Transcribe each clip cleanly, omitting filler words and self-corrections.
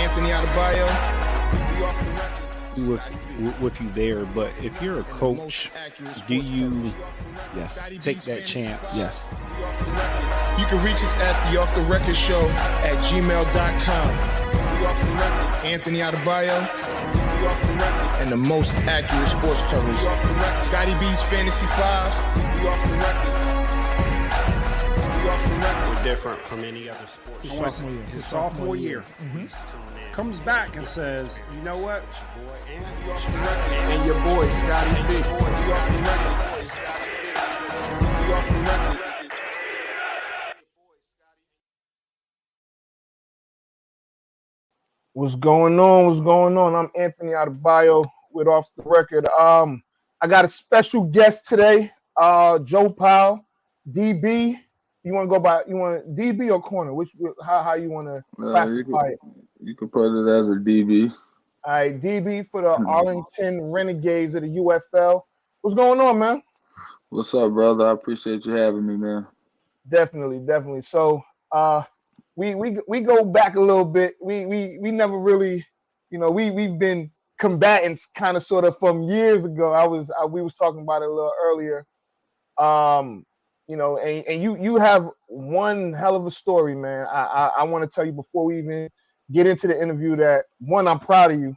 Anthony Adebayo. With you there, but if you're a coach, do you take that chance? Yes. You can reach us at the Off the Record Show at gmail.com. Anthony Adebayo and the most accurate sports coverage. Scotty B's Fantasy 5. We're different from any other sport. His sophomore year. Comes back and says, you know what? And your boy, Scotty B. What's going on? What's going on? I'm Anthony Adebayo with Off the Record. I got a special guest today, Joe Powell, DB. You want to go by? You want DB or corner? How you want to classify it? You can put it as a DB. All right, DB for the Arlington Renegades of the UFL. What's going on, man? What's up, brother? I appreciate you having me, man. Definitely. So, we go back a little bit. We never really, we've been combatants kind of sort of from years ago. We was talking about it a little earlier. And you have one hell of a story, man. I want to tell you before we even get into the interview that one, I'm proud of you,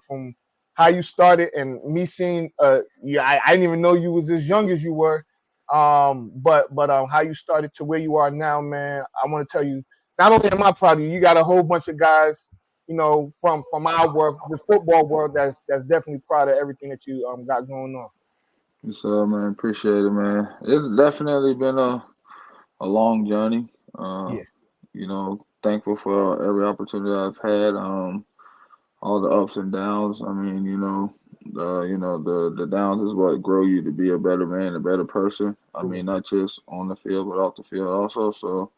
from how you started and me seeing I didn't even know you was as young as you were. But how you started to where you are now, man. I want to tell you, not only am I proud of you, you got a whole bunch of guys, from our world, the football world, that's definitely proud of everything that you got going on. Yes, sir, man. Appreciate it, man. It's definitely been a long journey. Thankful for every opportunity I've had. All the ups and downs. I mean, the downs is what grow you to be a better man, a better person. I mean, not just on the field, but off the field also. So,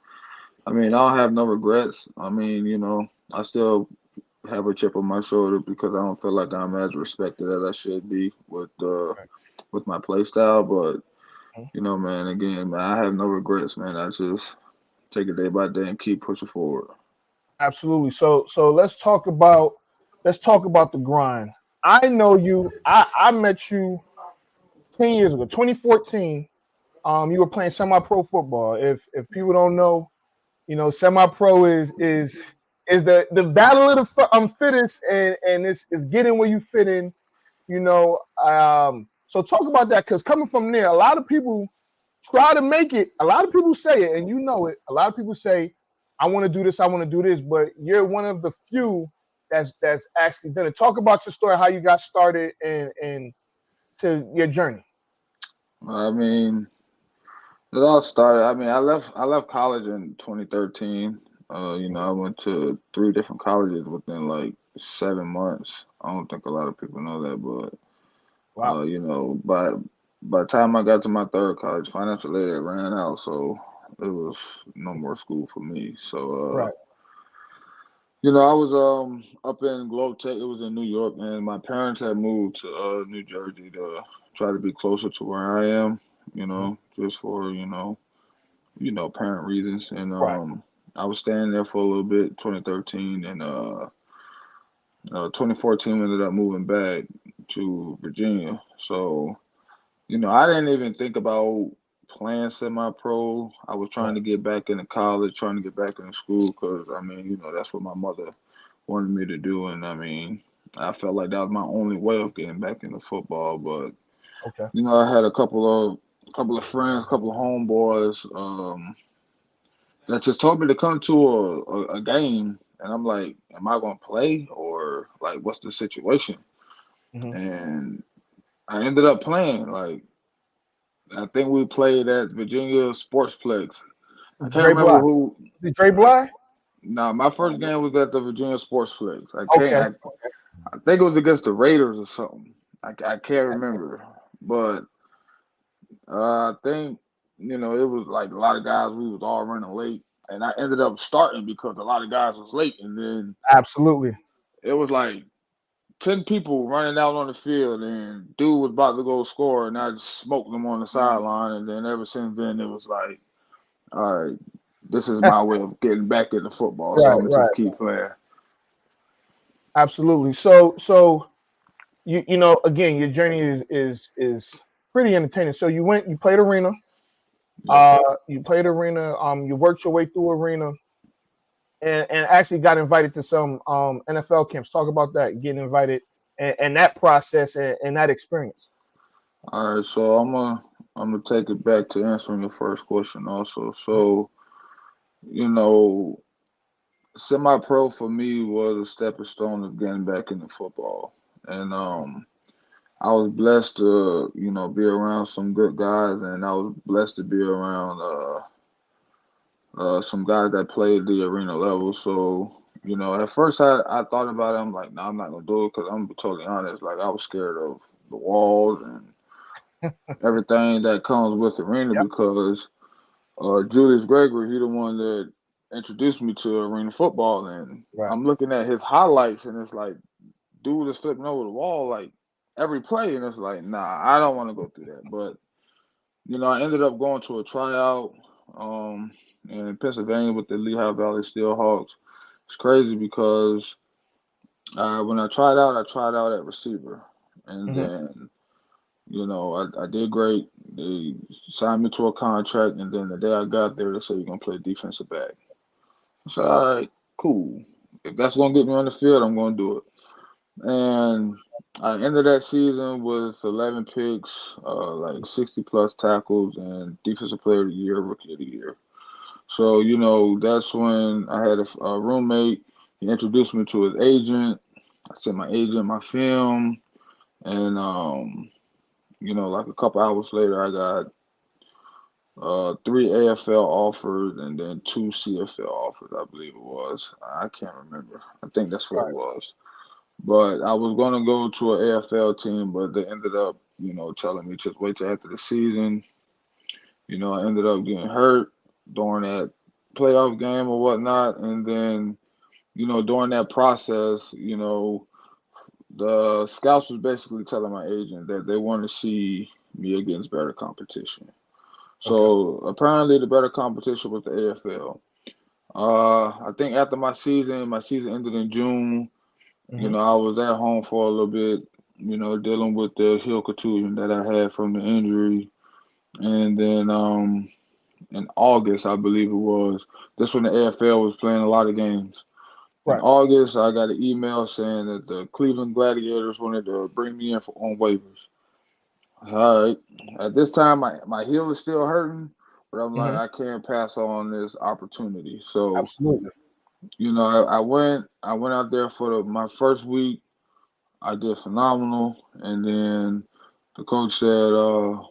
I mean, I don't have no regrets. I mean, I still have a chip on my shoulder because I don't feel like I'm as respected as I should be with my play style. But, man, again, man, I have no regrets, man. I just take it day by day and keep pushing forward. Absolutely. So let's talk about the grind. I know you. I met you 10 years ago, 2014. You were playing semi-pro football. If people don't know, semi-pro is the battle of the fittest, and it's getting where you fit in. So talk about that, because coming from there, a lot of people try to make it. A lot of people say it, and you know it. A lot of people say, I want to do this, but you're one of the few that's actually done it. Talk about your story, how you got started, and to your journey. I mean, it all started. I mean, I left college in 2013. I went to 3 different colleges within like 7 months. I don't think a lot of people know that, but wow. By the time I got to my 3rd college, financial aid ran out, so it was no more school for me. So, right. I was up in Globe Tech. It was in New York, and my parents had moved to New Jersey to try to be closer to where I am. Just for parent reasons. And I was staying there for a little bit, 2013, and 2014 we ended up moving back to Virginia. So, I didn't even think about playing semi-pro. I was trying to get back into college, trying to get back into school, because, I mean, that's what my mother wanted me to do. And, I mean, I felt like that was my only way of getting back into football. But, I had a couple of friends, a couple of homeboys that just told me to come to a game. And I'm like, am I going to play, or, like, what's the situation? And I ended up playing. Like, I think we played at Virginia Sportsplex. I can't remember who. Is it Dre Bly? No, my first game was at the Virginia Sportsplex. I think it was against the Raiders or something. I can't remember. But I think, it was like a lot of guys, we was all running late. And I ended up starting because a lot of guys was late. And then absolutely, it was like 10 people running out on the field, and dude was about to go score, and I just smoked them on the sideline. And then ever since then, it was like, all right, this is my way of getting back into football, so I'm going to just keep playing. Absolutely. So you know, again, your journey is pretty entertaining. So you played arena. Yeah. You played arena. You worked your way through arena, and actually got invited to some NFL camps. Talk about that, getting invited, and that process and that experience. All right, so I'm gonna take it back to answering your first question also. So, you know, semi-pro for me was a stepping stone of getting back into football. And I was blessed to, be around some good guys, and I was blessed to be around some guys that played the arena level. So, at first I thought about it. I'm like, no, I'm not gonna do it because I'm totally honest. Like I was scared of the walls and everything that comes with arena Yep. because Julius Gregory, he the one that introduced me to arena football, and Right. I'm looking at his highlights, and it's like dude is flipping over the wall like every play, and it's like, nah, I don't want to go through that. But I ended up going to a tryout um, in Pennsylvania with the Lehigh Valley Steelhawks. It's crazy because when I tried out at receiver, and Mm-hmm. then I did great. They signed me to a contract, and then the day I got there, they said you're gonna play defensive back. I said, all right, cool. If that's gonna get me on the field, I'm gonna do it. And I ended that season with 11 picks, like 60 plus tackles, and defensive player of the year, rookie of the year. So that's when I had a roommate. He introduced me to his agent. I sent my agent my film, and like a couple hours later, I got three AFL offers and then two CFL offers, I believe it was. I can't remember. I think that's what it Right. was. But I was gonna go to an AFL team, but they ended up, telling me just wait till after the season. I ended up getting hurt during that playoff game or whatnot, and then, during that process, the scouts was basically telling my agent that they want to see me against better competition. Okay. So apparently the better competition was the AFL. I think after my season ended in June. Mm-hmm. I was at home for a little bit, dealing with the heel contusion that I had from the injury. And then in August, I believe it was, that's when the AFL was playing a lot of games. In Right. August, I got an email saying that the Cleveland Gladiators wanted to bring me in on waivers. All right. At this time, my heel is still hurting, but I'm like, Mm-hmm. I can't pass on this opportunity. So, Absolutely. I went out there for my first week. I did phenomenal, and then the coach said,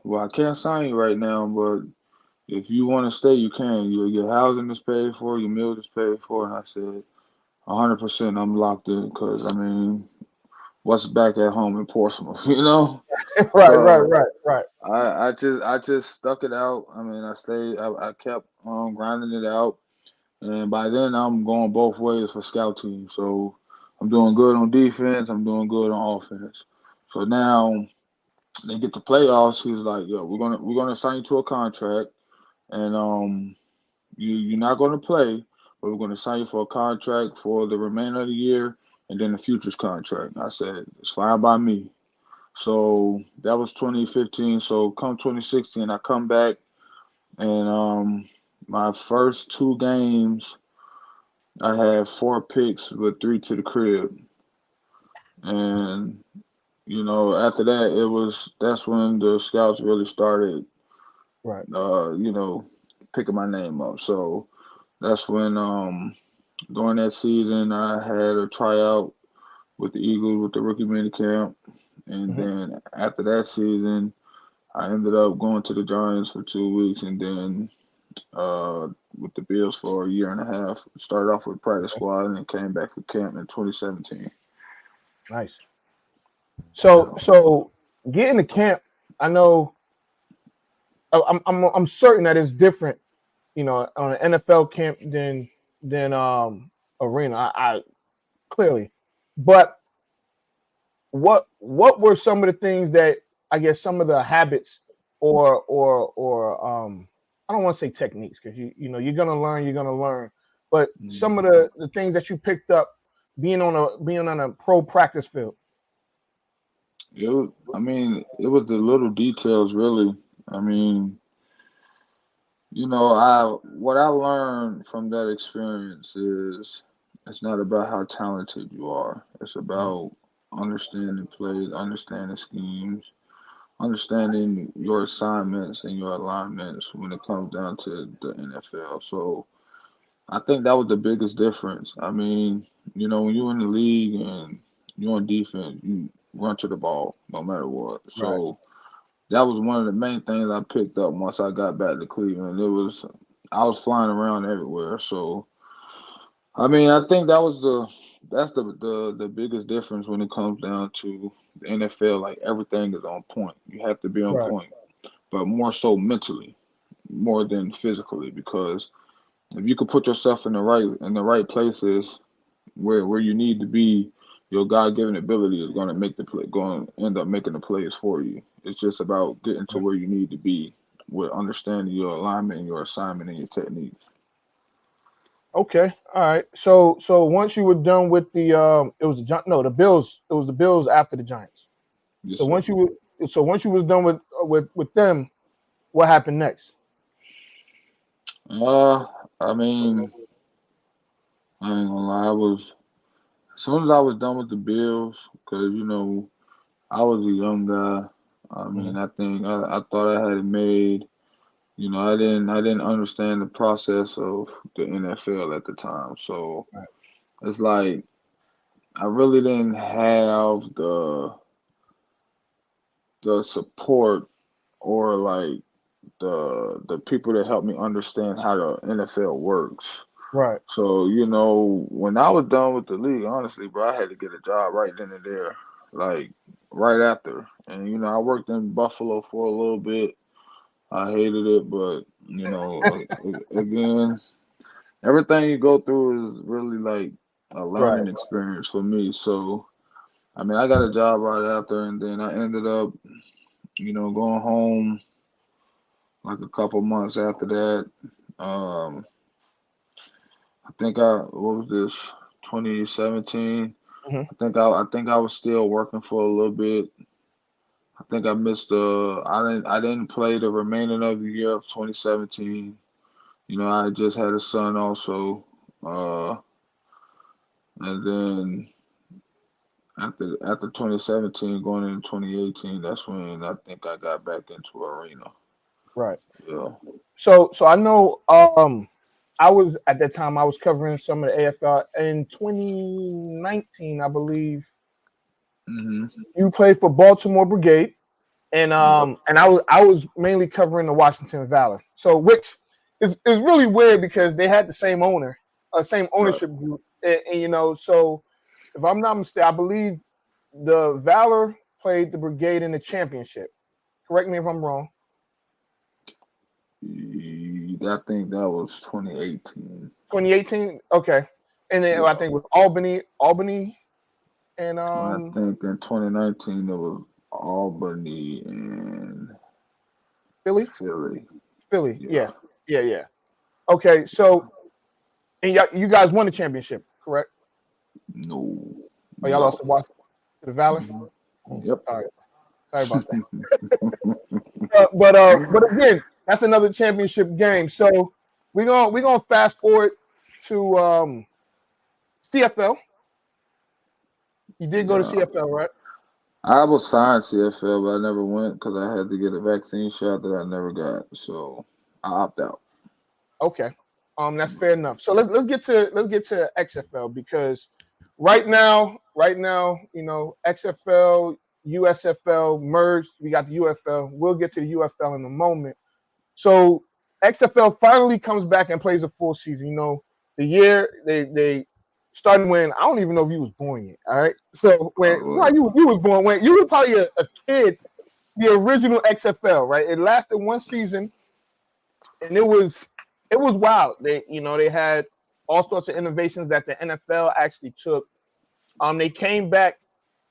"Well, I can't sign you right now, but if you want to stay, you can. Your housing is paid for, your meals is paid for." And I said, "100%, I'm locked in, because I mean, what's back at home in Portsmouth, you know?" Right. Right. So Right. Right. I just stuck it out. I mean, I kept grinding it out, and by then I'm going both ways for scout team. So I'm doing good on defense. I'm doing good on offense. So now they get to playoffs. He's like, "Yo, we're gonna sign you to a contract, and you're not gonna play, but we're gonna sign you for a contract for the remainder of the year, and then the futures contract." And I said, "It's fine by me." So that was 2015. So come 2016, I come back, and my first two games, I had four picks with three to the crib, and after that, that's when the scouts really started, Right. uh, you know, picking my name up. So that's when, during that season, I had a tryout with the Eagles with the rookie mini camp, and Mm-hmm. then after that season, I ended up going to the Giants for 2 weeks, and then with the Bills for a year and a half. Started off with practice Okay. squad and then came back for camp in 2017. Nice. So So, so getting to camp, I know I'm certain that it's different, you know, on an NFL camp than arena. I clearly, but what were some of the things that I guess some of the habits or I don't want to say techniques because you know you're gonna learn, but mm, some of the things that you picked up being on a pro practice field? It was, I mean, it was the little details, really. I mean, what I learned from that experience is it's not about how talented you are. It's about understanding plays, understanding schemes, understanding your assignments and your alignments when it comes down to the NFL. So I think that was the biggest difference. I mean, when you're in the league and you're on defense, you run to the ball no matter what. Right. So that was one of the main things I picked up once I got back to Cleveland. I was flying around everywhere. So I mean, I think that's the biggest difference when it comes down to the NFL. Like everything is on point. You have to be on Right. point, but more so mentally, more than physically, because if you could put yourself in the right places where you need to be, your God-given ability is going to make the play, going to end up making the plays for you. It's just about getting to where you need to be with understanding your alignment, your assignment, and your techniques. Okay. All right. So once you were done with the the Bills. It was the Bills after the Giants. Yes, So sir. once you was done with them, what happened next? I mean, I ain't gonna lie. As soon as I was done with the Bills, because I was a young guy. I mean, I think I thought I had it made. I didn't understand the process of the NFL at the time. So it's like I really didn't have the support or like the people that helped me understand how the NFL works. Right. So, when I was done with the league, honestly, bro, I had to get a job right then and there, like right after. And, I worked in Buffalo for a little bit. I hated it, but, again, everything you go through is really like a Right. learning experience for me. So, I mean, I got a job right after, and then I ended up, going home like a couple months after that. Um, what was this, 2017? hmm I think I was still working for a little bit. I think I missed I didn't play the remaining of the year of 2017. I just had a son also. And then after 2017 going into 2018, that's when I think I got back into arena. Right. Yeah. So I know I was at that time I was covering some of the AFL in 2019, I believe. Hmm. You played for Baltimore Brigade, and Yep. I was mainly covering the Washington Valor. So which is really weird because they had the same same Right. ownership group, and so if I'm not mistaken, I believe the Valor played the Brigade in the championship. Correct me if I'm wrong. I think that was 2018. 2018, okay, and then I Yeah. think with Albany, and I think in 2019 it was Albany and Philly, Philly. Philly, yeah, Yeah. yeah. Okay, so and you guys won the championship, correct? No, Oh, we y'all lost lost. to the Valor. Hmm. Oh, Yep. sorry about that. But again, that's another championship game. So we're gonna fast forward to CFL. You did go to Yeah. CFL, right? I was signed CFL, but I never went because I had to get a vaccine shot that I never got. So I opt out. Okay, that's fair enough. So let's get to XFL because right now, XFL, USFL merged. We got the UFL. We'll get to the UFL in a moment. So XFL finally comes back and plays a full season. The year they started when I don't even know if you was born yet. All right, so you was born when you were probably a kid. The original XFL, right? It lasted one season, and it was wild. They had all sorts of innovations that the NFL actually took. They came back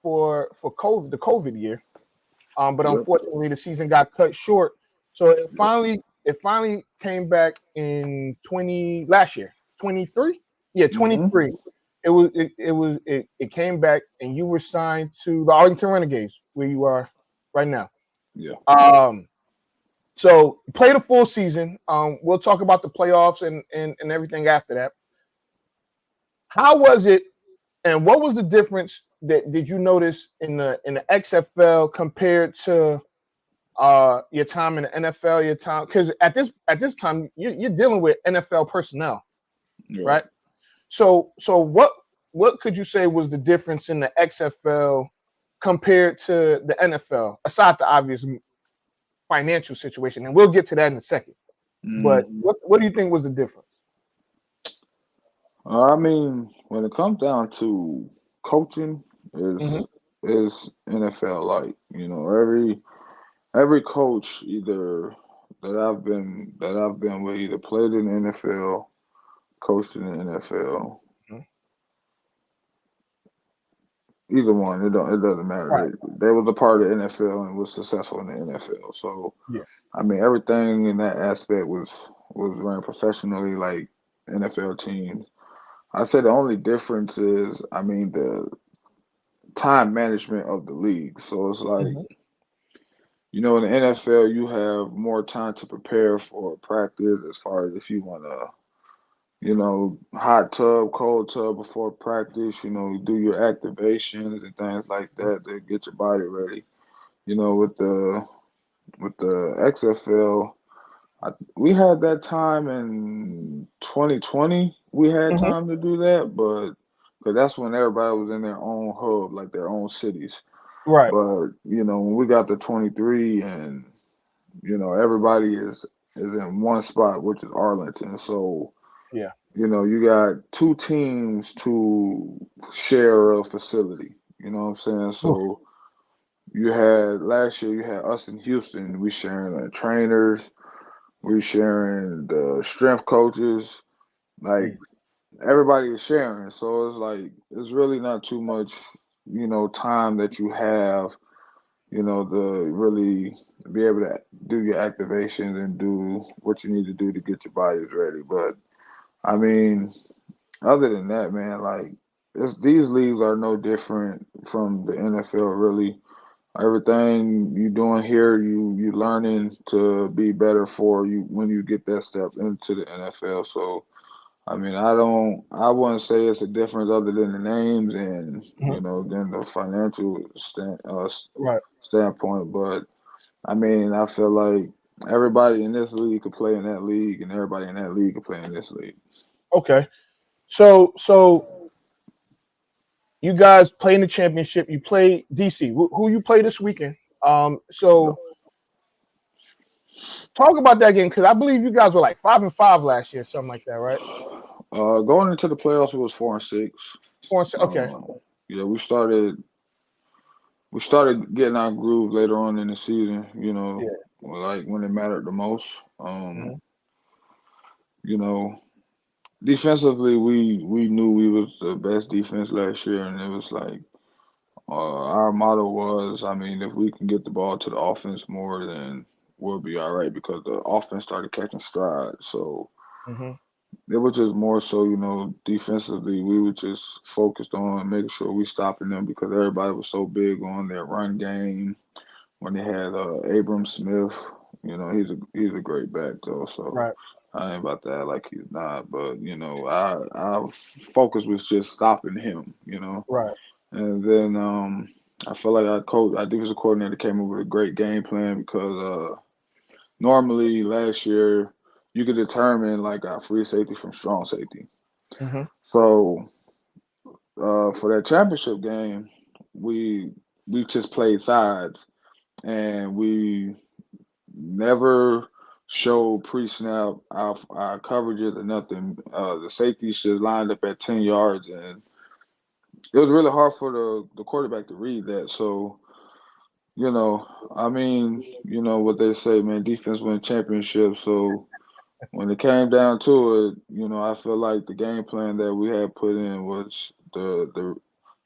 for COVID, the COVID year, but Yep. unfortunately the season got cut short. So it Yep. finally came back in last year, 23. Yeah, Hmm. 23. it came back, and you were signed to the Arlington Renegades, where you are right now. Yeah. So you played a full season. We'll talk about the playoffs and everything after that. How was it, and what was the difference that did you notice in the XFL compared to your time in the NFL? Your time, because at this time you're dealing with NFL personnel, right? So what could you say was the difference in the XFL compared to the NFL, aside the obvious financial situation, and we'll get to that in a second. But what do you think was the difference? I mean, when it comes down to coaching, is NFL like, you know, every coach either that I've been with either played in the NFL, coached in the NFL. Either one, it doesn't matter. Right. They was a part of the NFL and was successful in the NFL. So Yeah. I mean, everything in that aspect was run professionally, like NFL teams. I say the only difference is, I mean, the time management of the league. So it's like, you know, in the NFL, you have more time to prepare for practice as far as if you want to, you know, hot tub, cold tub before practice, you know, do your activations and things like that to get your body ready. You know, with the XFL, we had that time in 2020. We had time to do that, but that's when everybody was in their own hub, like their own cities. Right. But you know, when we got to 23, and you know, everybody is in one spot, which is Arlington. So Yeah. you know, you got two teams to share a facility. You know what I'm saying? So you had last year, you had us in Houston. We sharing the trainers, we sharing the strength coaches. Like everybody is sharing, so it's like it's really not too much, you know, time that you have, you know, to really be able to do your activations and do what you need to do to get your bodies ready. But I mean, other than that, man, like these leagues are no different from the NFL. Really, everything you doing here, you learning to be better for you when you get that step into the NFL. So I mean, I wouldn't say it's a difference other than the names and you know, than the financial standpoint. But I mean, I feel like everybody in this league could play in that league, and everybody in that league could play in this league. Okay. So you guys play in the championship. You play DC. Who you play this weekend? So talk about that game, because I believe you guys were like 5-5 last year, something like that, right? Going into the playoffs, it was 4-6. 4-6. Okay. Yeah, we started getting our groove later on in the season. You know, like when it mattered the most. You know, defensively, we knew we was the best defense last year, and it was like our motto was, I mean, if we can get the ball to the offense more, then we'll be all right, because the offense started catching stride. So it was just more so, you know, defensively, we were just focused on making sure we stopping them, because everybody was so big on their run game. When they had Abram Smith, you know, he's a great back though. So I ain't about to act like he's not, but you know, our focus was just stopping him, you know. Right. And then I feel like our defensive coordinator came up with a great game plan, because normally last year you could determine like our free safety from strong safety. So for that championship game, we just played sides, and we never showed pre-snap our coverages or nothing. The safeties just lined up at 10 yards, and it was really hard for the quarterback to read that. So, you know, I mean, you know what they say, man, defense wins championships. So when it came down to it, you know, I feel like the game plan that we had put in was the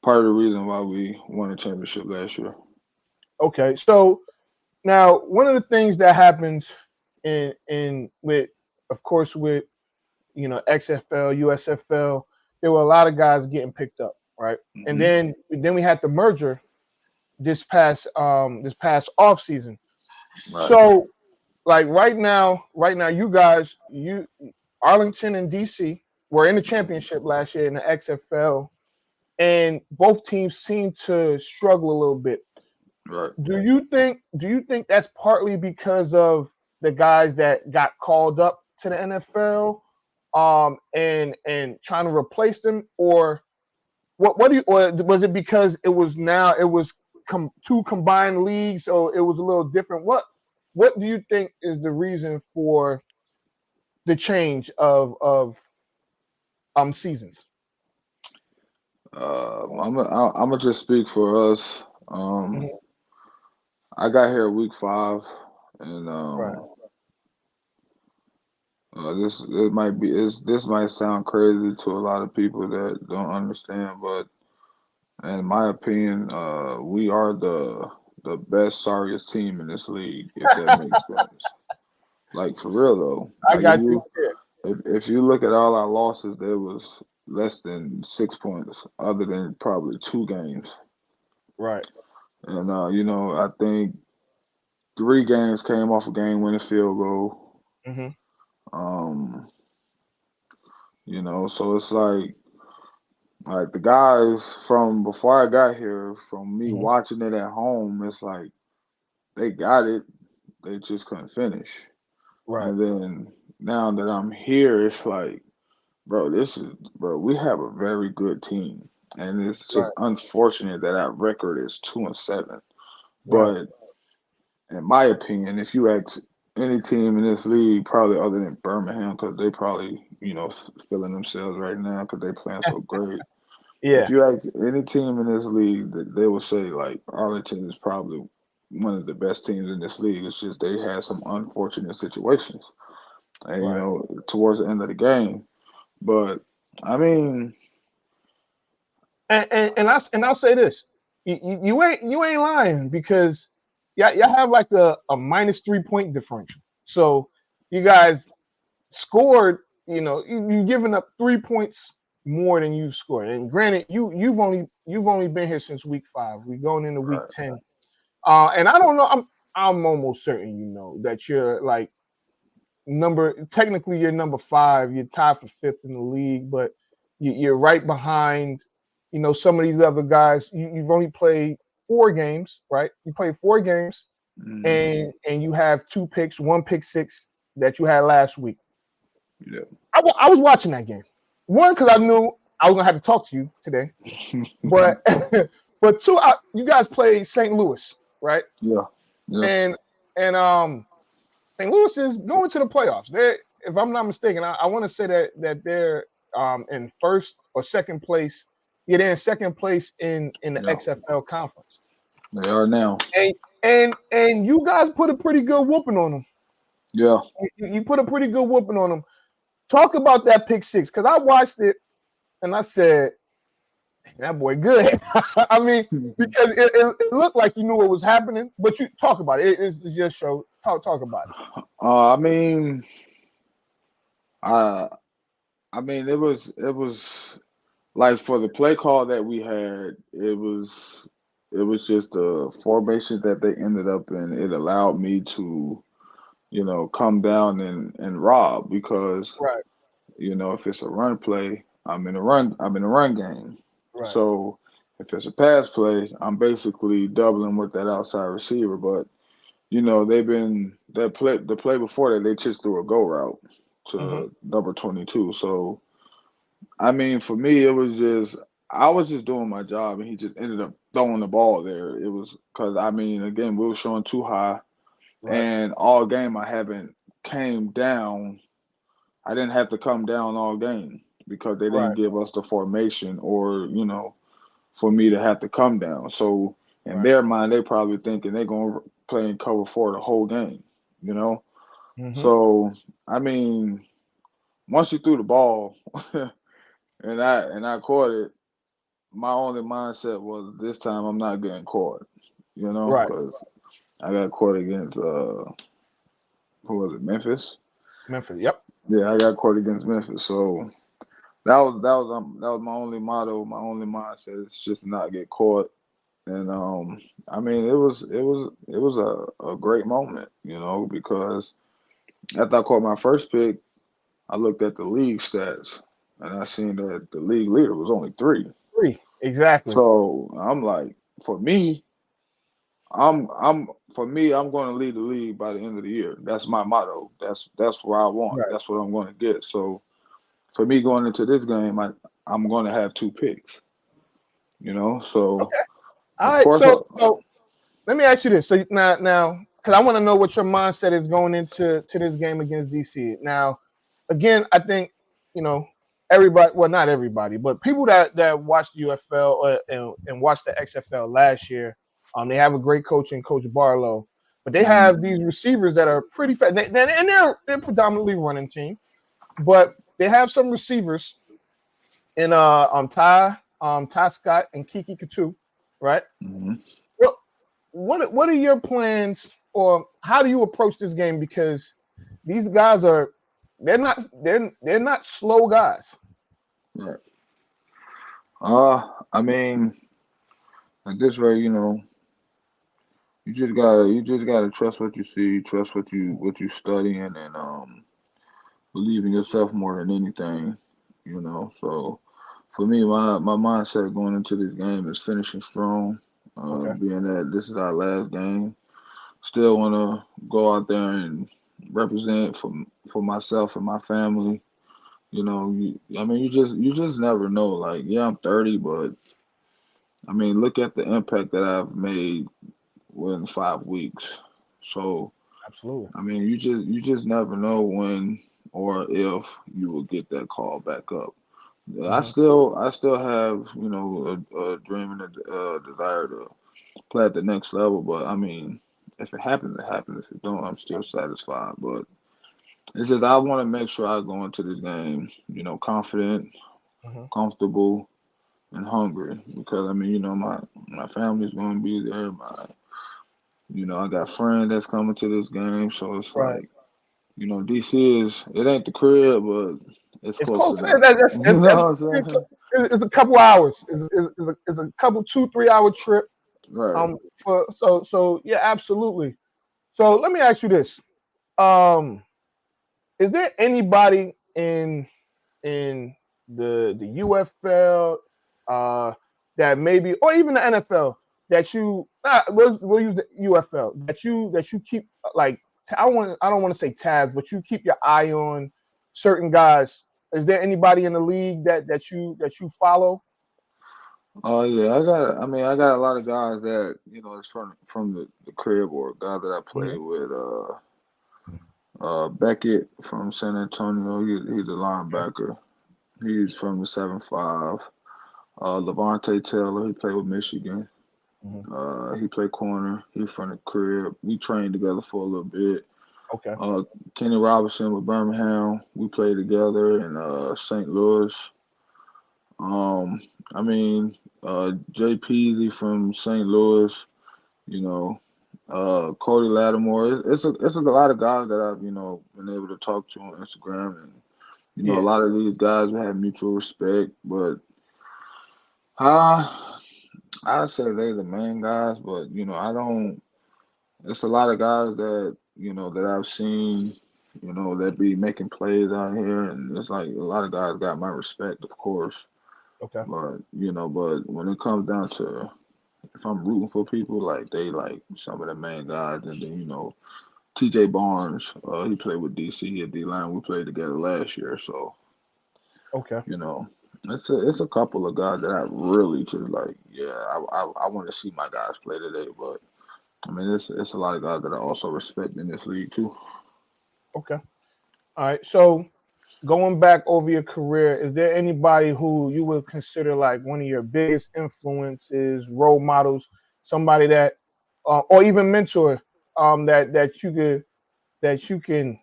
part of the reason why we won the championship last year. Okay, so now one of the things that happens in with, of course, with, you know, XFL, USFL, there were a lot of guys getting picked up, right? Mm-hmm. And then we had the merger this past off season. Right. So like right now, you guys, Arlington and DC were in the championship last year in the XFL, and both teams seem to struggle a little bit. Right. Do you think that's partly because of the guys that got called up to the NFL, and trying to replace them, or what do you, or was it because it was two combined leagues, so it was a little different? What do you think is the reason for the change of seasons? I'm gonna just speak for us. Mhm. I got here week 5, and Right. this might sound crazy to a lot of people that don't understand, but in my opinion, we are the best sorriest team in this league, if that makes sense. Like for real though. I Like got you. if you look at all our losses, there was less than 6 points, other than probably 2 games. Right. And I think 3 games came off a game-winning field goal. Mm-hmm. So it's like the guys from before I got here, from me Mm-hmm. watching it at home, it's like they got it, they just couldn't finish. Right. And then now that I'm here, it's like, bro, we have a very good team, and it's just unfortunate that our record is 2-7. Right. But in my opinion, if you ask any team in this league, probably other than Birmingham, because they probably feeling themselves right now because they playing so great. If Yeah. you ask any team in this league, they will say like Arlington is probably one of the best teams in this league. It's just they had some unfortunate situations, and Right. towards the end of the game. But I mean, And I'll say this, you ain't lying, because y'all have like a -3 point differential. So you guys scored, you've given up 3 points more than you've scored. And granted, you've only been here since week 5. We're going into week 10. And I don't know, I'm almost certain that you're like technically you're number 5. You're tied for 5th in the league, but you're right behind some of these other guys. You've only played 4 games, right? You played 4 games, and you have 2 picks, 1 pick 6 that you had last week. Yeah. I was watching that game. 1, because I knew I was gonna have to talk to you today, but but 2, you guys played St. Louis, right? Yeah. And St. Louis is going to the playoffs. If I'm not mistaken, I want to say that they're in 1st or 2nd place. Yeah, they're in 2nd place in the XFL conference. They are now. And you guys put a pretty good whooping on them. Yeah. You put a pretty good whooping on them. Talk about that pick 6, because I watched it and I said, that boy good. I mean, because it looked like you knew what was happening, but you talk about it. It's just show. Talk about it. I mean, it was like for the play call that we had, it was just the formation that they ended up in. It allowed me to, come down and rob, because Right. if it's a run play, I'm in a run game. Right. So if it's a pass play, I'm basically doubling with that outside receiver. But the play before that, they just threw a go route to number 22. So I mean, for me, I was just doing my job, and he just ended up throwing the ball there. It was because, I mean, again, we were showing too high, and all game I haven't came down. I didn't have to come down all game because they didn't give us the formation, or for me to have to come down. So in their mind, they probably thinking they're going to play in cover 4 the whole game, So I mean, once you threw the ball and I caught it, my only mindset was, this time I'm not getting caught, because I got caught against who was it, Memphis? Memphis, yep. Yeah, I got caught against Memphis. So that was my only motto, my only mindset is just to not get caught. And I mean, it was a great moment, because after I caught my first pick, I looked at the league stats and I seen that the league leader was only three. Three. Exactly. So I'm like, for me, I'm going to lead the league by the end of the year. That's my motto. That's where I want. Right. That's what I'm going to get. So for me going into this game, I'm going to have two picks. So Okay. All of right. course, So let me ask you this. So now, because I want to know what your mindset is going into this game against DC. Now, again, I think everybody. Well, not everybody, but people that watched the UFL and watched the XFL last year. They have a great coach in Coach Barlow, but they have these receivers that are pretty fast. And they're predominantly running team, but they have some receivers in Ty Scott and Kiki Katu, right? mhm. What are your plans, or how do you approach this game? Because these guys they're not slow guys. Right. I mean, at this rate, you just gotta trust what you see, trust what you studying, and believe in yourself more than anything. So for me, my mindset going into this game is finishing strong. Okay. Being that this is our last game, still want to go out there and represent for myself and my family. I mean, you just never know. Like, yeah, I'm 30, but I mean, look at the impact that I've made within 5 weeks. So, Absolutely. I mean, you just never know when or if you will get that call back up. I Hmm. still have a dream and a desire to play at the next level. But I mean, if it happens, it happens. If it don't, I'm still satisfied. But it's just I want to make sure I go into this game, confident, Hmm. comfortable, and hungry because I mean, my family's gonna be there. I got friends that's coming to this game, so it's Right. like, DC it ain't the crib, but it's It's close close. enough. You know what I'm saying? It's a couple hours. It's a couple 2-3 hour trip. Right. So yeah, absolutely. So let me ask you this. Um, is there anybody in the UFL that maybe, or even the NFL, that we'll use the UFL, that you keep, like, I don't want to say tabs, but you keep your eye on certain guys? Is there anybody in the league that you follow? Oh yeah, I got a lot of guys that is from the crib or guys that I Mhm. played with. Beckett from San Antonio. He's a Okay. linebacker. He's from the 7-5. Levante Taylor. He played with Michigan. Mhm. He played corner. He's from the crib. We trained together for a little bit. Okay. Uh, Kenny Robinson with Birmingham. We played together in St. Louis. Um, I mean, Jay Peasy from St. Louis. You know, Cody Lattimore. It's a lot of guys that I've been able to talk to on Instagram, and a Yeah. lot of these guys we have mutual respect. But uh, I say they're the main guys, but I don't. It's a lot of guys that that I've seen, that be making plays out here, and it's like a lot of guys got my respect, of course. Okay. But when it comes down to if I'm rooting for people, like they like some of the main guys, and then T.J. Barnes, he played with DC at D line. We played together last year, so Okay. you know. It's a couple of guys that I really just like. Yeah, I want to see my guys play today, but I mean, it's a lot of guys that I also respect in this league too. Okay. All right. So going back over your career, is there anybody who you would consider like one of your biggest influences, role models, somebody that, or even mentor, that you can,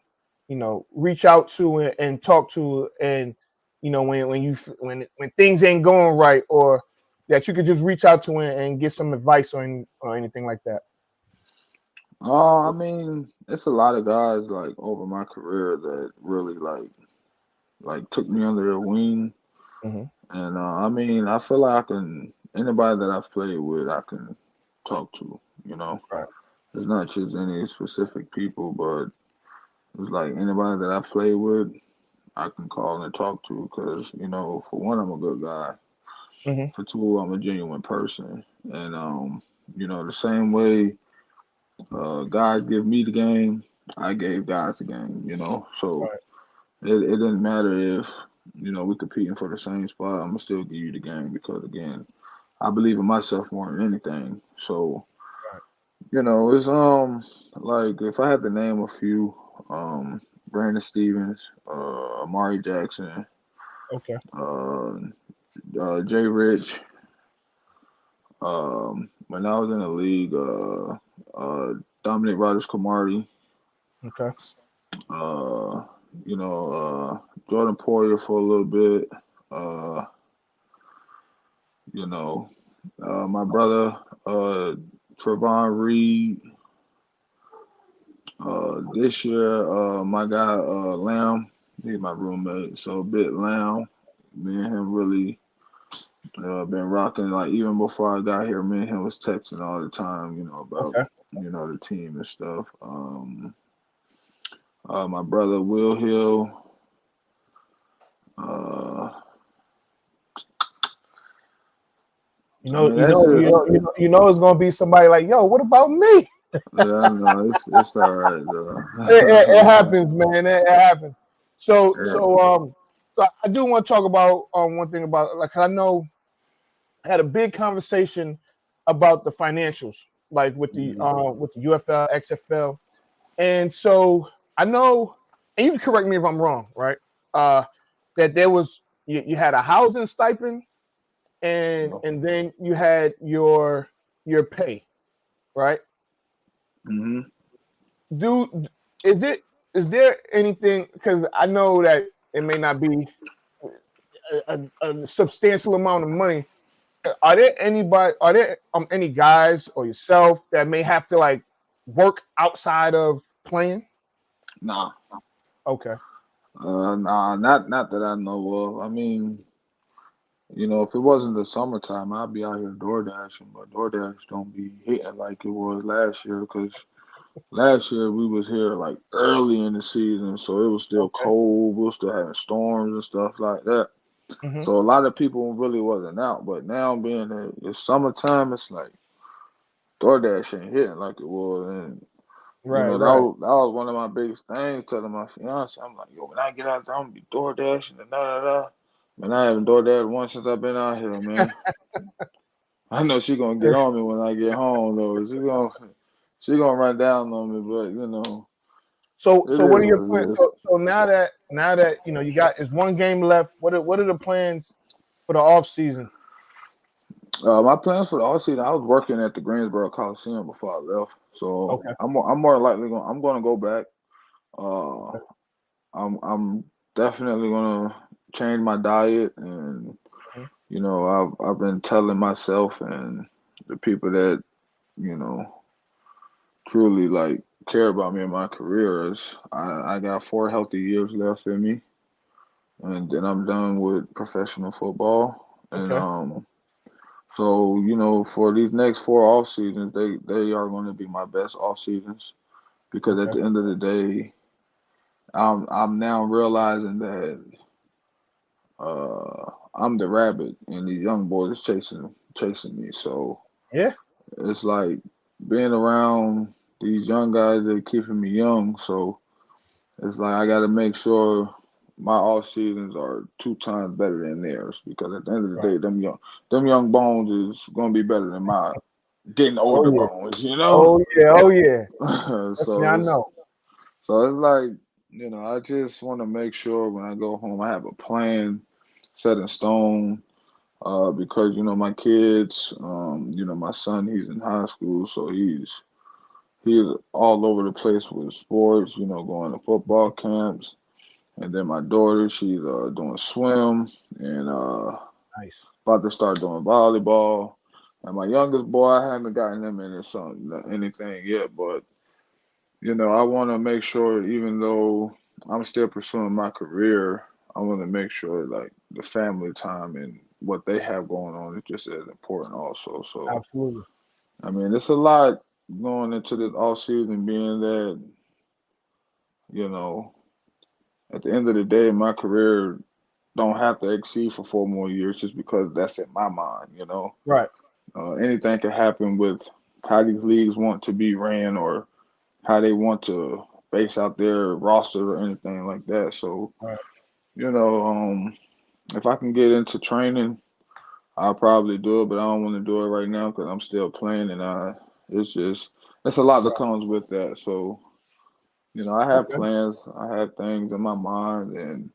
reach out to and talk to, and when things ain't going right, or that you could just reach out to and get some advice or anything like that? I mean, it's a lot of guys like over my career that really like took me under their wing. Mhm. And I mean, I feel like anybody that I've played with, I can talk to. You know, Right. it's not just any specific people, but it's like anybody that I've played with, I can call and talk to because for one, I'm a good guy. Mhm. For two, I'm a genuine person, and the same way God give me the game, I gave God the game. So Right. it didn't matter if we competing for the same spot. I'm gonna still give you the game because again, I believe in myself more than anything. So Right. it's like if I had to name a few, Brandon Stevens, Amari Jackson, Okay. uh, Jay Rich. When I was in the league, Dominic Rogers Kamari, Okay. uh, Jordan Poyer for a little bit, uh, you know, my brother, Trevon Reed. This year, my guy, Lamb, he's my roommate, so Bit Lamb, me and him really been rocking. Like even before I got here, me and him was texting all the time, about Okay. the team and stuff. My brother Will Hill. Uh, You I know, mean that's just it's gonna be somebody like, yo, what about me? yeah, I know it's all right It though. happens, man. It happens. So, Yeah. so, so I do want to talk about one thing about like I know I had a big conversation about the financials, like Mhm. with the UFL, XFL, and so I know, and you can correct me if I'm wrong, right? That there was you had a housing stipend, and then you had your pay, right? Mhm. Do is it is there anything because I know that it may not be a substantial amount of money. Are there any guys or yourself that may have to like work outside of playing? Nah. Okay. Nah, not that I know of. I mean, if it wasn't the summertime, I'd be out here door dashing, but DoorDash don't be hitting like it was last year because last year we was here like early in the season, so it was still Okay. cold. We were still having storms and stuff like that. Mm-hmm. So a lot of people really wasn't out. But now being that it's summertime, it's like DoorDash ain't hitting like it was. And Right. that Right. was one of my biggest things telling my fiance. I'm like, yo, when I get out there, I'm gonna be DoorDashing and da da da. Man, I haven't DoorDashed once since I've been out here, man. I know she gonna get on me when I get home though. She gonna run down on me, but So it what is are your what plans? it is. So now that you got is one game left. What are the plans for the off season? My plans for the off season, I was working at the Greensboro Coliseum before I left, so Okay. I'm more likely going to go back. Uh, I'm definitely gonna change my diet, and Mhm. I've been telling myself and the people that you know truly like care about me in my career is I got 4 healthy years left in me, and then I'm done with professional football, and Okay. so for these next 4 off seasons, they are going to be my best off seasons because at Okay. the end of the day, I'm now realizing that I'm the rabbit and these young boys is chasing me. So Yeah. it's like being around these young guys that keeping me young. So it's like I got to make sure my off seasons are 2 times better than theirs because at the end of the Right. day, them young bones is gonna be better than my getting Oh older yeah. bones. Oh yeah. Oh yeah. Trust me, So I it's know. so it's like I just want to make sure when I go home I have a plan set in stone. Because my kids, my son, he's in high school, so he's all over the place with sports. Going to football camps, and then my daughter, she's doing swim and Nice. about to start doing volleyball. And my youngest boy, I haven't gotten him into anything yet, but I want to make sure, even though I'm still pursuing my career, I want to make sure like the family time and what they have going on is just as important also. So Absolutely. I mean, it's a lot going into this off season, being that you know at the end of the day, my career don't have to exceed for 4 more years just because that's in my mind. Right. Anything can happen with how these leagues want to be ran or how they want to base out their roster or anything like that. So, Right. you know, if I can get into training, I'll probably do it, but I don't want to do it right now because I'm still playing, and it's a lot that Right. comes with that. So, I have Okay. plans, I have things in my mind, and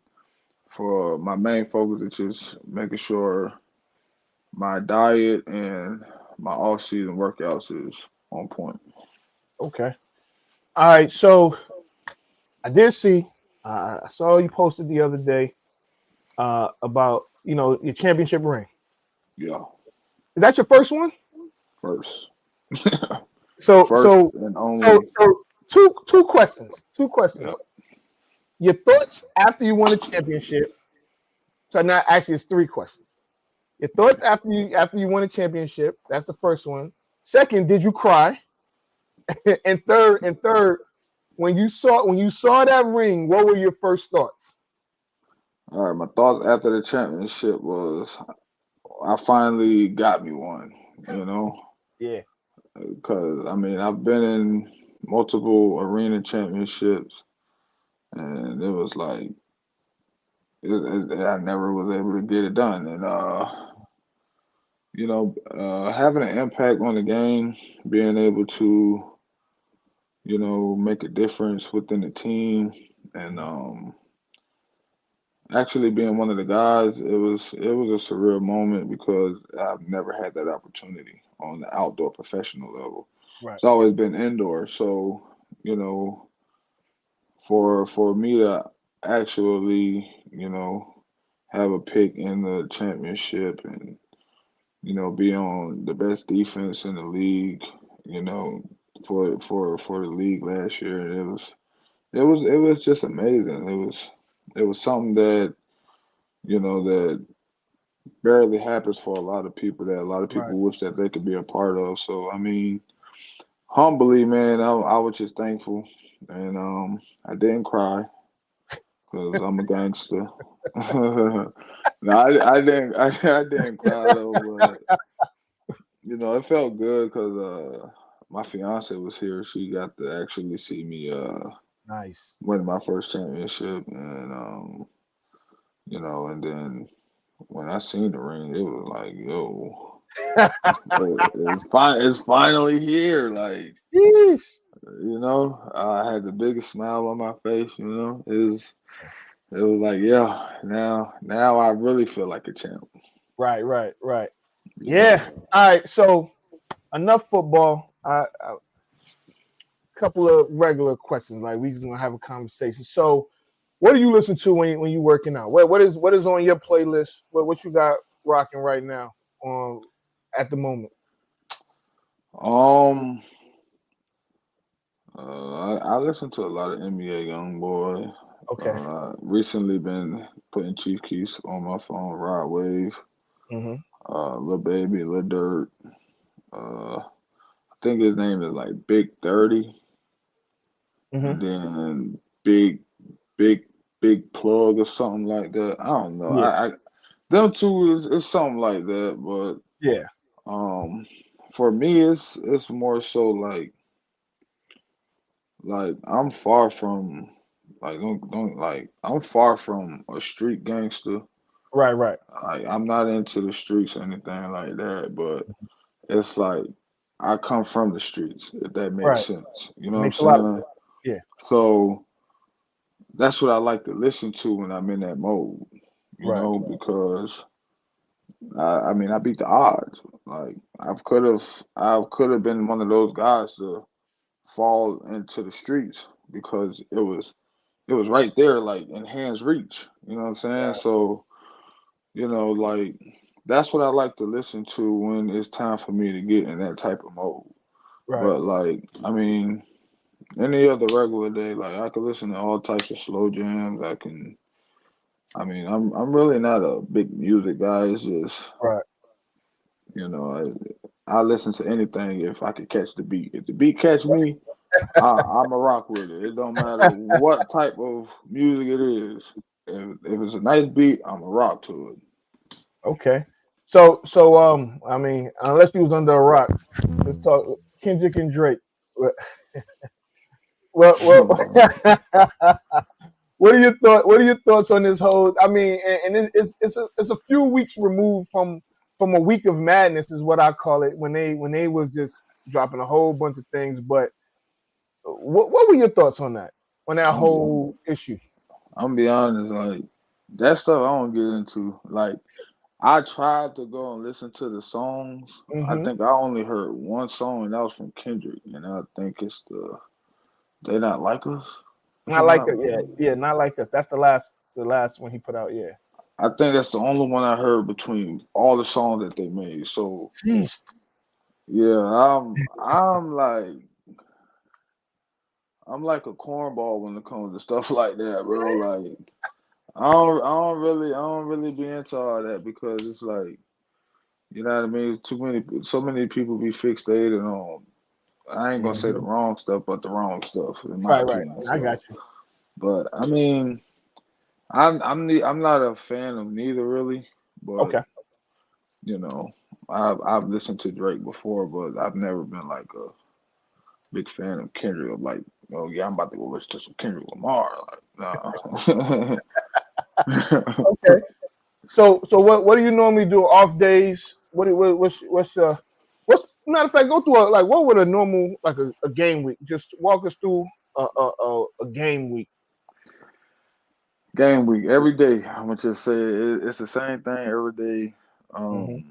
for my main focus is just making sure my diet and my off-season workouts is on point. Okay. All right. So I did see. I saw you posted the other day about your championship ring. Yeah, Is that your first one? first, So first so and so only. so two questions. Two Yep. questions. Your thoughts after you won a championship. So now actually it's three questions. Your thoughts after you won a championship. That's the first one. Second, did you cry? and third, when you saw that ring, what were your first thoughts? All right, my thoughts after the championship was I finally got me one, you know, Yeah. because I mean I've been in multiple arena championships, and it was like I never was able to get it done, and having an impact on the game, being able to make a difference within the team, and actually being one of the guys, it was a surreal moment because I've never had that opportunity on the outdoor professional level. Right. It's always been indoor. So, you know, for me to actually, have a pick in the championship and, be on the best defense in the league, you know, for the league last year, it was just amazing. It was something that barely happens for a lot of people, that a lot of Right. people wish that they could be a part of. So I mean, humbly, man, I was just thankful, and I didn't cry because I'm a gangster. No, I didn't cry though, but it felt good because my fiance was here. She got to actually see me Nice. win my first championship, and and then when I seen the ring, it was like, yo, it's finally here. Like, Yeesh. I had the biggest smile on my face. It was like, yeah, now I really feel like a champ. Right. You Yeah. know, All right. So enough football. Couple of regular questions. Like we just gonna have a conversation. So, what do you listen to when you working out? What is on your playlist? What you got rocking right now on at the moment? um, I listen to a lot of NBA Young Boy. Okay. Recently been putting Chief Keef on my phone, Rod Wave, Mm-hmm. Lil Baby, Lil Durk. I think his name is like Big 30, Mm-hmm. and then Big Big Plug or something like that. I don't know. Yeah. I them two is something like that, but Yeah. for me it's more so like I'm far from don't like I'm far from a street gangster. Right. I'm not into the streets or anything like that, but it's like I come from the streets, if that makes Right. sense. You know Makes a what lot of I'm saying? sense. Yeah. So that's what I like to listen to when I'm in that mode, Right. because I mean I beat the odds. Like I could have been one of those guys to fall into the streets because it was right there, like in hands reach. You know what I'm saying? Right. So, like that's what I like to listen to when it's time for me to get in that type of mode. Right. But like, I mean, any other regular day, like I can listen to all types of slow jams. I can I mean, I'm really not a big music guy. It's just, Right. you know, I listen to anything if I can catch the beat. If the beat catch me, I'm a rock with it. It don't matter what type of music it is. If it's a nice beat, I'm a rock to it. Okay. I mean, unless you was under a rock, let's talk Kendrick and Drake. Well, what are your thought? What are your thoughts on this whole? I mean, and it's a few weeks removed from a week of madness, is what I call it. When they was just dropping a whole bunch of things. But what were your thoughts on that? On that I'm whole issue? I'm gonna be honest, like that stuff I don't get into. Like I tried to go and listen to the songs. I Mm-hmm. think I only heard one song, and that was from Kendrick, and I think it's the "They Not Like Us," if Not I'm like not it. Yeah, wrong. yeah. Not like us. That's the last one he put out. Yeah. I think that's the only one I heard between all the songs that they made. So Jeez. yeah, I'm like a cornball when it comes to stuff like that, bro. Like I don't really be into all that because it's like, you know what I mean. So many people be fixated on. I ain't gonna say the Mm-hmm. wrong stuff, but the wrong stuff, in my Right, right. opinion. I got So, you. but I mean, I'm not a fan of neither really, but Okay. you know, I've listened to Drake before, but I've never been like a big fan of Kendrick. Of like, oh yeah, I'm about to go listen to some Kendrick Lamar. Like, nah. Okay. So what do you normally do off days? What's matter of fact? Go through like what would a normal like a game week? Just walk us through a game week. Game week every day. I'm gonna just say it's the same thing every day. Hmm. Um,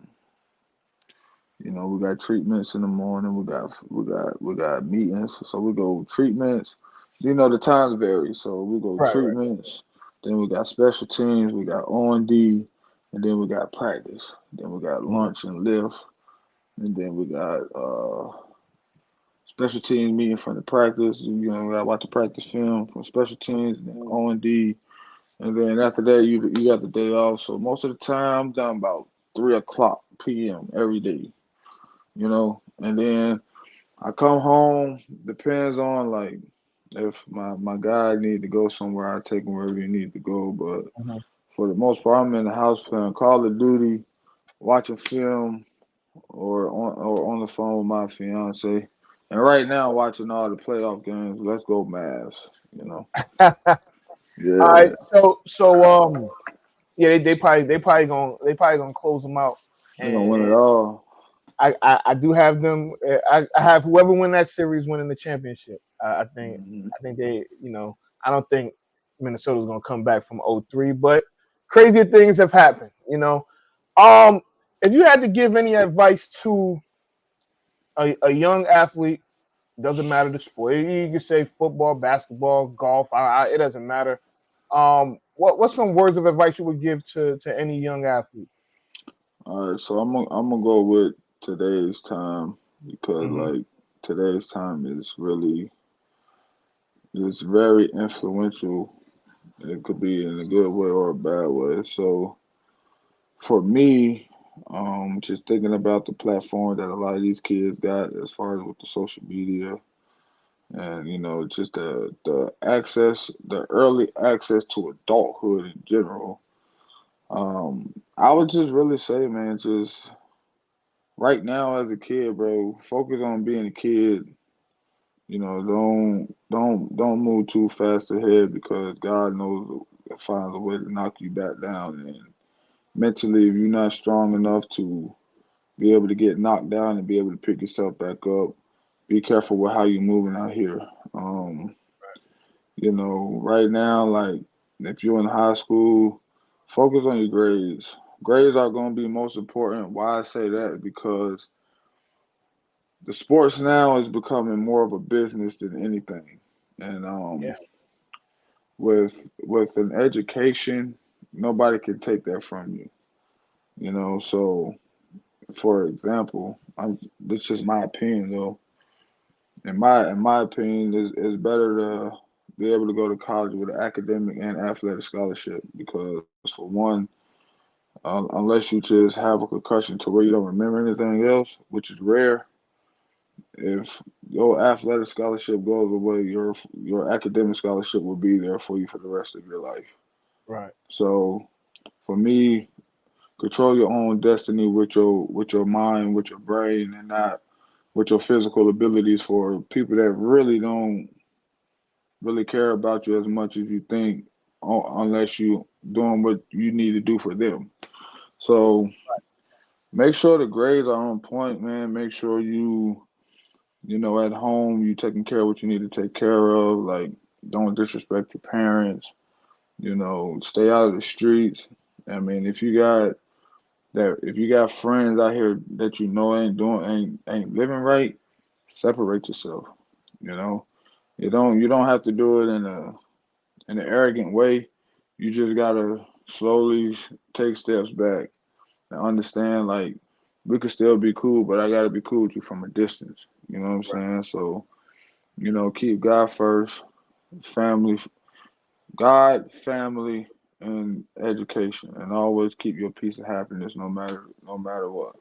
we got treatments in the morning. We got meetings. So we go treatments. The times vary. So we go Right, right. treatments. Then we got special teams. We got O&D, and then we got practice. Then we got Hmm. lunch and lift, and then we got special teams meeting from the practice. We got to watch the practice film from special teams, and then O&D, and then after that you got the day off. So most of the time I'm done about 3 o'clock p.m. every day. And then I come home. Depends on like if my guy need to go somewhere, I take him wherever he needs to go. But Hmm. for the most part, I'm in the house playing Call of Duty, watching film, or on the phone with my fiance. And right now, watching all the playoff games. Let's go Mavs. All right. Yeah, So yeah, they probably gonna close them out, they're gonna win it and all. I do have them. I have whoever win that series winning the championship. I think Hmm. I think they, I don't think Minnesota's gonna come back from 0-3, but crazier. Things have happened. Um, if you had to give any advice to a young athlete, doesn't matter the sport. You can say football, basketball, golf. It doesn't matter. What's some words of advice you would give to any young athlete? All right, so I'm gonna go with today's time because Hmm. like today's time is really it's very influential. It could be in a good way or a bad way. So for me, just thinking about the platform that a lot of these kids got as far as with the social media and just the access, the early access to adulthood in general. I would just really say, man, just right now as a kid, bro, focus on being a kid. Don't move too fast ahead because God knows finds a way to knock you back down. And mentally, if you're not strong enough to be able to get knocked down and be able to pick yourself back up, be careful with how you're moving out here. Um, right now, like if you're in high school, focus on your grades. Grades are going to be most important. Why I say that? Because the sports now is becoming more of a business than anything. And Yeah. with an education, nobody can take that from you. So for example, this is my opinion though. In my opinion, it's better to be able to go to college with an academic and athletic scholarship because, for one, unless you just have a concussion to where you don't remember anything else, which is rare, if your athletic scholarship goes away, your academic scholarship will be there for you for the rest of your life. Right. So for me, control your own destiny with your mind, with your brain, and not with your physical abilities. For people that really don't really care about you as much as you think, unless you doing what you need to do for them. So make sure the grades are on point, man. Make sure you know, at home you taking care of what you need to take care of. Like, don't disrespect your parents. You know, stay out of the streets. I mean, if you got friends out here that you know ain't living right, separate yourself. You know, you don't have to do it in an arrogant way. You just gotta slowly take steps back and understand, like, we could still be cool, but I gotta be cool with you from a distance. You know what I'm saying? So, you know, keep God first, family, God, family, and education, and always keep your peace and happiness no matter what.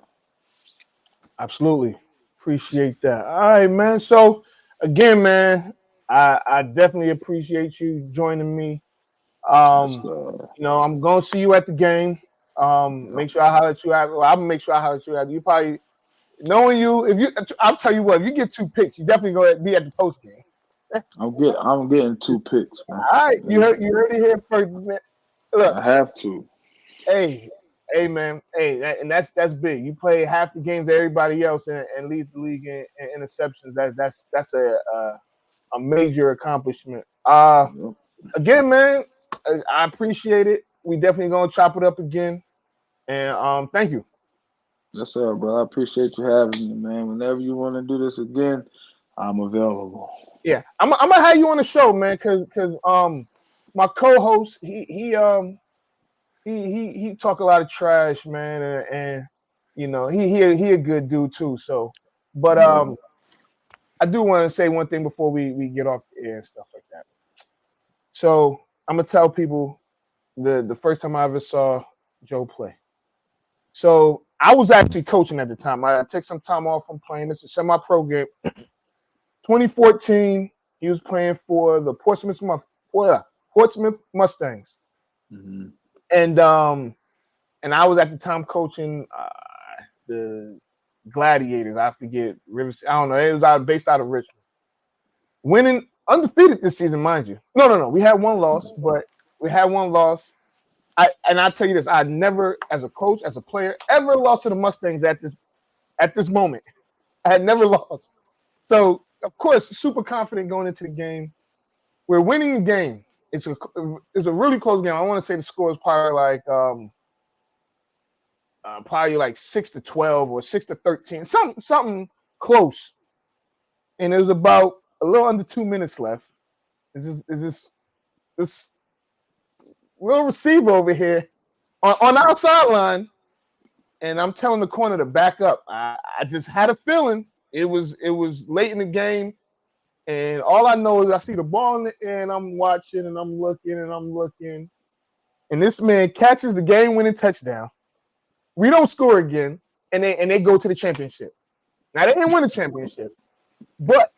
Absolutely. Appreciate that. All right, man. So again, man, I definitely appreciate you joining me. That's I'm gonna see you at the game. yeah. Make sure I holler at you. Well, I'm gonna make sure I holler at you. You probably knowing you. If you, I'll tell you what. If you get 2 picks, you definitely gonna be at the post game. I'm getting 2 picks, man. All right, you heard it here first, man. Look, I have to. hey, hey, man, hey, and that's big. You play half the games of everybody else and lead the league in interceptions. That's a major accomplishment. Yep. Again, man, I appreciate it. We definitely gonna chop it up again. And thank you. Yes, sir, bro. I appreciate you having me, man. Whenever you want to do this again, I'm available. Yeah, I'm gonna have you on the show, man, because my co-host he talk a lot of trash, man, and you know he a good dude too. So, but Yeah. I do want to say one thing before we get off the air and stuff like that. So I'm gonna tell people the first time I ever saw Joe play. So I was actually coaching at the time. I took some time off from playing. This is a semi-pro game. 2014, he was playing for the Portsmouth Mustangs, Hmm. and I was at the time coaching the Gladiators. I forget Rivers. I don't know. It was based out of Richmond. Winning undefeated this season, mind you. No. We had one loss, but we had one loss. I'll tell you this: I never, as a coach, as a player, ever lost to the Mustangs at this moment. I had never lost. So of course, super confident going into the game. We're winning the game. It's a really close game. I want to say the score is probably like 6-12 or 6-13, something close. And it was about a little under 2 minutes left. Is this little receiver over here on our sideline, and I'm telling the corner to back up. I just had a feeling it was late in the game, and all I know is I see the ball in the air, and I'm watching, and I'm looking, and this man catches the game-winning touchdown. We don't score again, and they go to the championship. Now they didn't win the championship, but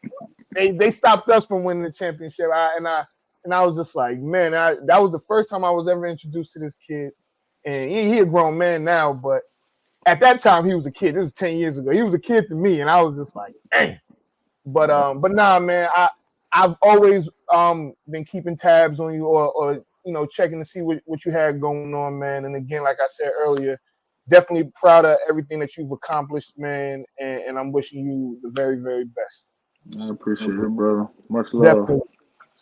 they stopped us from winning the championship. I was just like, man, that was the first time I was ever introduced to this kid, and he a grown man now, but at that time he was a kid. This is 10 years ago. He was a kid to me, and I was just like, dang. But nah, man, I've always been keeping tabs on you or checking to see what you had going on, man. And again, like I said earlier, definitely proud of everything that you've accomplished, man. And I'm wishing you the very, very best. I appreciate it, brother. Much love. Definitely.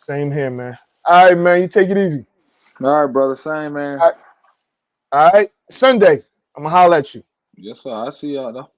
Same here, man. All right, man. You take it easy. All right, brother. Same, man. All right. Sunday, I'm gonna holler at you. Yes, sir. I see y'all though.